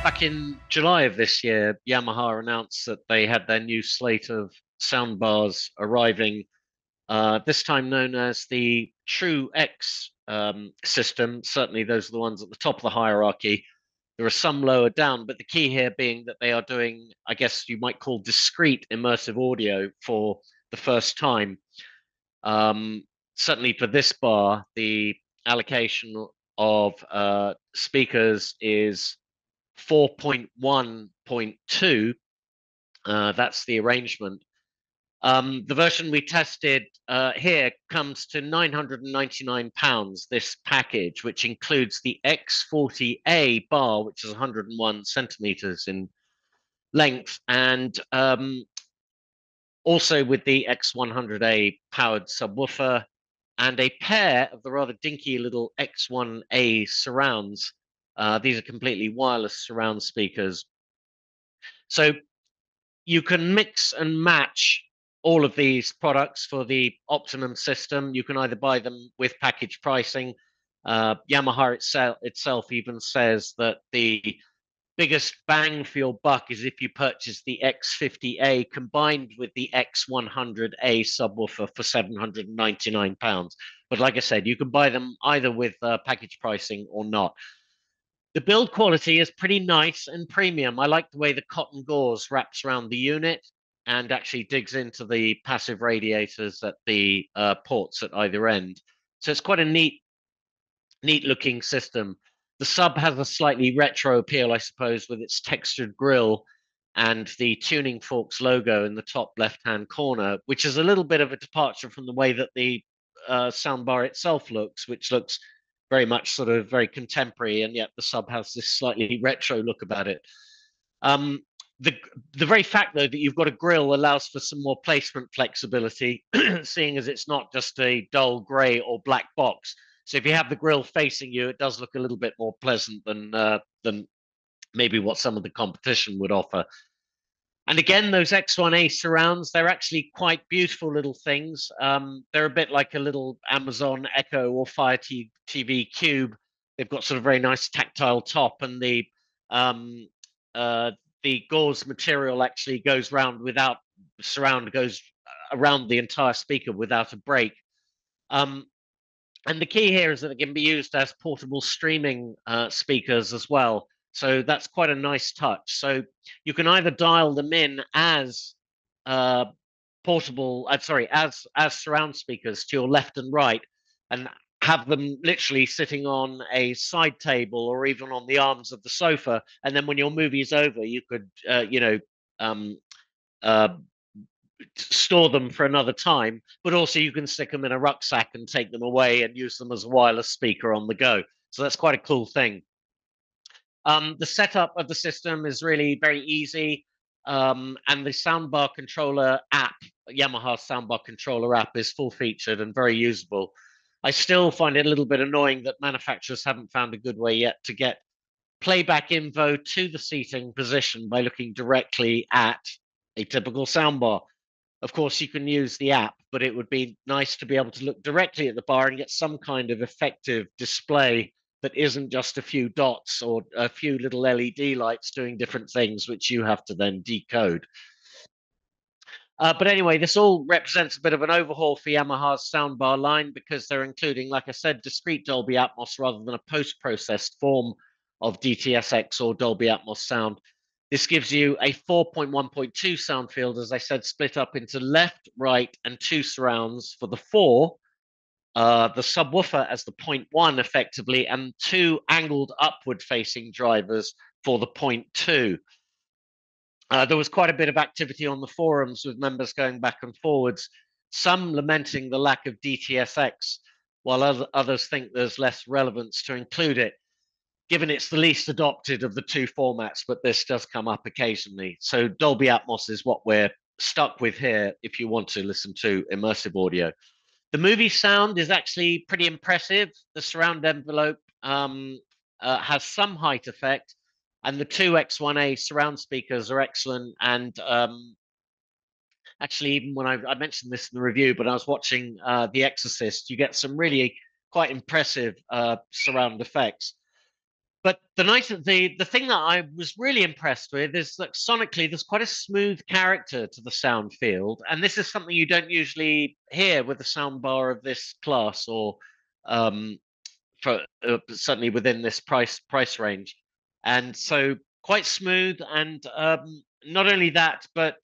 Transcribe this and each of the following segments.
Back in July of this year, Yamaha announced that they had their new slate of soundbars arriving, this time known as the True X system. Certainly, those are the ones at the top of the hierarchy. There are some lower down, but the key here being that they are doing, I guess you might call discrete immersive audio for the first time. Um, Certainly for this bar, the allocation of speakers is 4.1.2. That's the arrangement. The version we tested here comes to £999, this package, which includes the X40A bar, which is 101 centimeters in length, and also with the X100A powered subwoofer and a pair of the rather dinky little X1A surrounds. These are completely wireless surround speakers. So you can mix and match all of these products for the optimum system. You can either buy them with package pricing. Yamaha itself even says that the biggest bang for your buck is if you purchase the X50A combined with the X100A subwoofer for £799. But like I said, you can buy them either with package pricing or not. The build quality is pretty nice and premium. I like the way the cotton gauze wraps around the unit and actually digs into the passive radiators at the ports at either end. So it's quite a neat looking system. The sub has a slightly retro appeal, I suppose, with its textured grille and the tuning forks logo in the top left-hand corner, which is a little bit of a departure from the way that the soundbar itself looks, which looks very much sort of very contemporary, and yet the sub has this slightly retro look about it. Um, the the very fact though that you've got a grille allows for some more placement flexibility, seeing as it's not just a dull grey or black box. So if you have the grille facing you, it does look a little bit more pleasant than maybe what some of the competition would offer. And again, those X1A surrounds, they're actually quite beautiful little things. They're a bit like a little Amazon Echo or Fire TV Cube. They've got sort of very nice tactile top, and um, the gauze material actually goes round without surround goes around the entire speaker without a break. Um, and the key here is that it can be used as portable streaming speakers as well. So that's quite a nice touch. So you can either dial them in as uh, portable, sorry, as surround speakers to your left and right, and have them literally sitting on a side table or even on the arms of the sofa. And then when your movie is over, you could, um, uh, store them for another time, but also you can stick them in a rucksack and take them away and use them as a wireless speaker on the go. So that's quite a cool thing. The setup of the system is really very easy. And the soundbar controller app, Yamaha soundbar controller app, is full featured and very usable. I still find it a little bit annoying that manufacturers haven't found a good way yet to get playback info to the seating position by looking directly at a typical soundbar. Of course, you can use the app, but it would be nice to be able to look directly at the bar and get some kind of effective display that isn't just a few dots or a few little LED lights doing different things, which you have to then decode. But anyway, this all represents a bit of an overhaul for Yamaha's soundbar line because they're including, like I said, discrete Dolby Atmos rather than a post-processed form of DTS:X or Dolby Atmos sound. This gives you a 4.1.2 sound field, as I said, split up into left, right, and two surrounds for the four, the subwoofer as the 0.1 effectively, and two angled upward facing drivers for the 0.2. There was quite a bit of activity on the forums with members going back and forwards, some lamenting the lack of DTS:X, while others think there's less relevance to include it, given it's the least adopted of the two formats, but this does come up occasionally. So Dolby Atmos is what we're stuck with here if you want to listen to immersive audio. The movie sound is actually pretty impressive. The surround envelope has some height effect, and the two X1A surround speakers are excellent. And actually, even when I mentioned this in the review, but I was watching The Exorcist, you get some really quite impressive surround effects. But the thing that I was really impressed with is that sonically there's quite a smooth character to the sound field, and this is something you don't usually hear with a soundbar of this class, or um, certainly within this price range. And so quite smooth, and not only that, but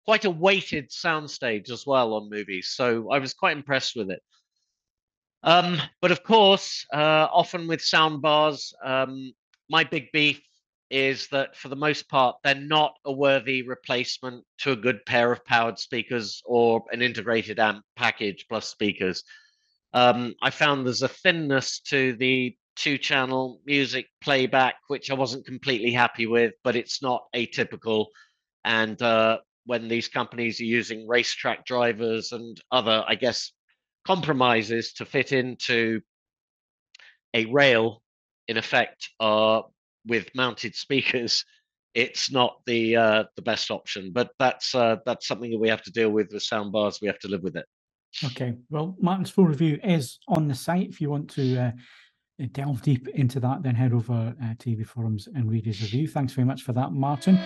quite a weighted soundstage as well on movies. So I was quite impressed with it. But of course, often with soundbars, my big beef is that for the most part, they're not a worthy replacement to a good pair of powered speakers or an integrated amp package plus speakers. I found there's a thinness to the two-channel music playback, which I wasn't completely happy with, but it's not atypical. And when these companies are using racetrack drivers and other, I guess, compromises to fit into a rail, in effect, with mounted speakers, it's not the best option. But that's something that we have to deal with soundbars. We have to live with it. Okay, well, Martin's full review is on the site. If you want to delve deep into that, then head over to AVForums and read his review. Thanks very much for that, Martin.